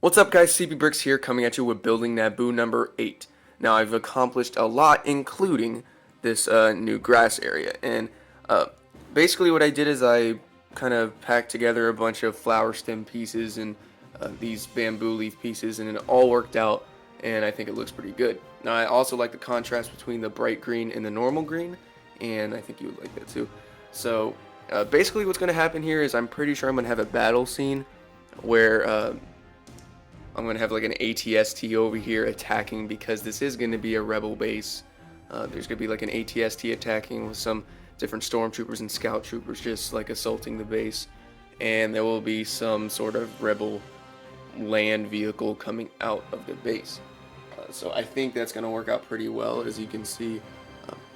What's up guys, CP Bricks here coming at you with building Naboo number 8. Now I've accomplished a lot including this new grass area, and uh, basically what I did is I kind of packed together a bunch of flower stem pieces and these bamboo leaf pieces, and it all worked out and I think it looks pretty good. Now I also like the contrast between the bright green and the normal green, and I think you would like that too. So basically what's going to happen here is I'm pretty sure I'm going to have a battle scene where I'm going to have like an ATST over here attacking, because this is going to be a rebel base. There's going to be like an ATST attacking with some different stormtroopers and scout troopers just like assaulting the base. And there will be some sort of rebel land vehicle coming out of the base. So I think that's going to work out pretty well, as you can see.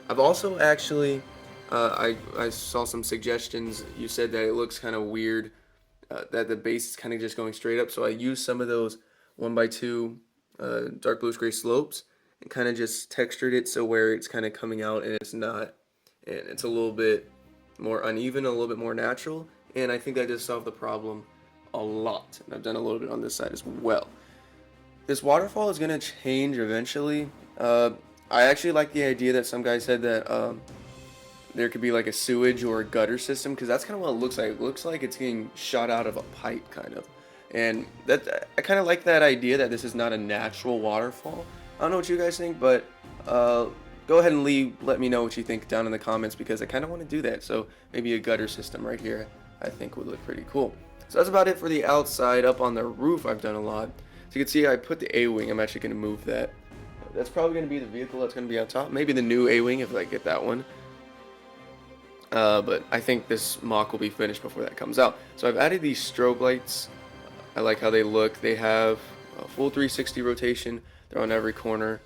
I've also actually, I saw some suggestions. You said that it looks kind of weird that the base is kind of just going straight up. So I used some of those 1x2 dark bluish gray slopes and kind of just textured it so where it's kind of coming out and it's not, and it's a little bit more uneven, a little bit more natural, and I think that just solved the problem a lot. And I've done a little bit on this side as well. This waterfall is going to change eventually. I actually like the idea that some guy said that there could be like a sewage or a gutter system, because that's kind of what it looks like. It looks like it's getting shot out of a pipe kind of. And that, I kind of like that idea that this is not a natural waterfall. I don't know what you guys think, but go ahead and let me know what you think down in the comments, because I kind of want to do that. So maybe a gutter system right here I think would look pretty cool. So that's about it for the outside. Up on the roof I've done a lot. So you can see I put the A-wing. I'm actually going to move that. That's probably going to be the vehicle that's going to be on top. Maybe the new A-wing if I get that one. But I think this mock will be finished before that comes out. So I've added these strobe lights. I like how they look. They have a full 360 rotation. They're on every corner.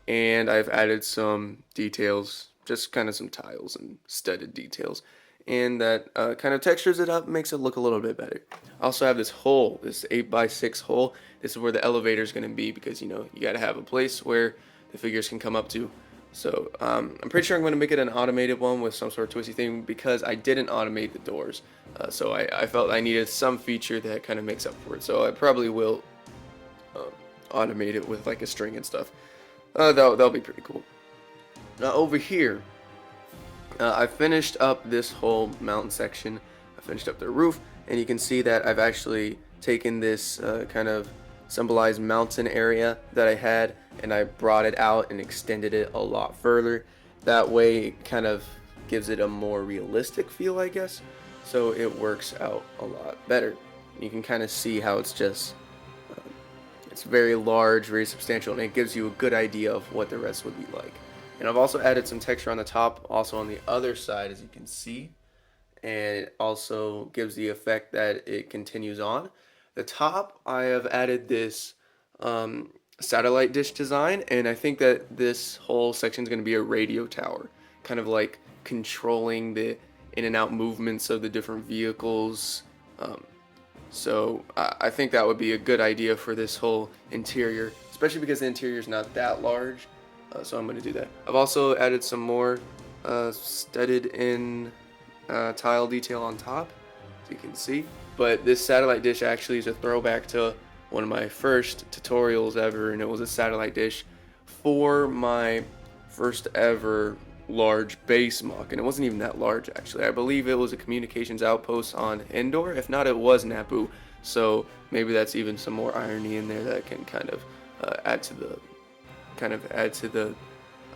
And I've added some details, just kind of some tiles and studded details. And that kind of textures it up, makes it look a little bit better. I also have this hole, this 8x6 hole. This is where the elevator is going to be, because you got to have a place where the figures can come up to. So I'm pretty sure I'm going to make it an automated one with some sort of twisty thing, because I didn't automate the doors. So I felt I needed some feature that kind of makes up for it. So I probably will automate it with like a string and stuff. That'll be pretty cool. Now over here, I finished up this whole mountain section. I finished up the roof, and you can see that I've actually taken this kind of symbolized mountain area that I had, and I brought it out and extended it a lot further. That way it kind of gives it a more realistic feel, I guess, so it works out a lot better. You can kind of see how it's just it's very large, very substantial, and it gives you a good idea of what the rest would be like. And I've also added some texture on the top, also on the other side, as you can see, and it also gives the effect that it continues on. The top, I have added this satellite dish design, and I think that this whole section is going to be a radio tower, kind of like controlling the in and out movements of the different vehicles. So I think that would be a good idea for this whole interior, especially because the interior is not that large. So I'm going to do that. I've also added some more studded in tile detail on top, as you can see. But this satellite dish actually is a throwback to one of my first tutorials ever, and it was a satellite dish for my first ever large base mock, and it wasn't even that large actually. I believe it was a communications outpost on Endor. If not, it was Naboo. So maybe that's even some more irony in there that can kind of add to the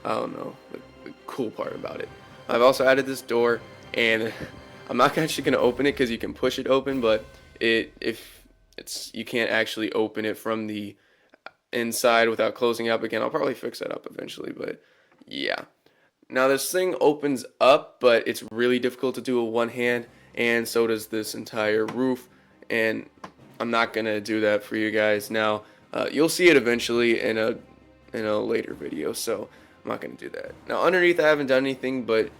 I don't know, the cool part about it. I've also added this door, and I'm not actually going to open it because you can push it open, but you can't actually open it from the inside without closing up again. I'll probably fix that up eventually, but yeah. Now this thing opens up, but it's really difficult to do with one hand, and so does this entire roof, and I'm not going to do that for you guys. Now you'll see it eventually in a later video, so I'm not going to do that. Now underneath I haven't done anything, but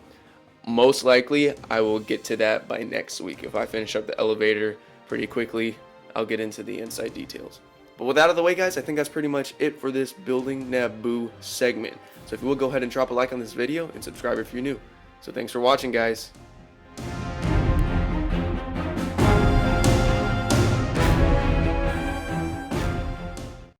most likely I will get to that by next week. If I finish up the elevator pretty quickly, I'll get into the inside details. But with that out of the way, guys, I think that's pretty much it for this building Naboo segment. So if you will, go ahead and drop a like on this video and subscribe if you're new. So thanks for watching, guys.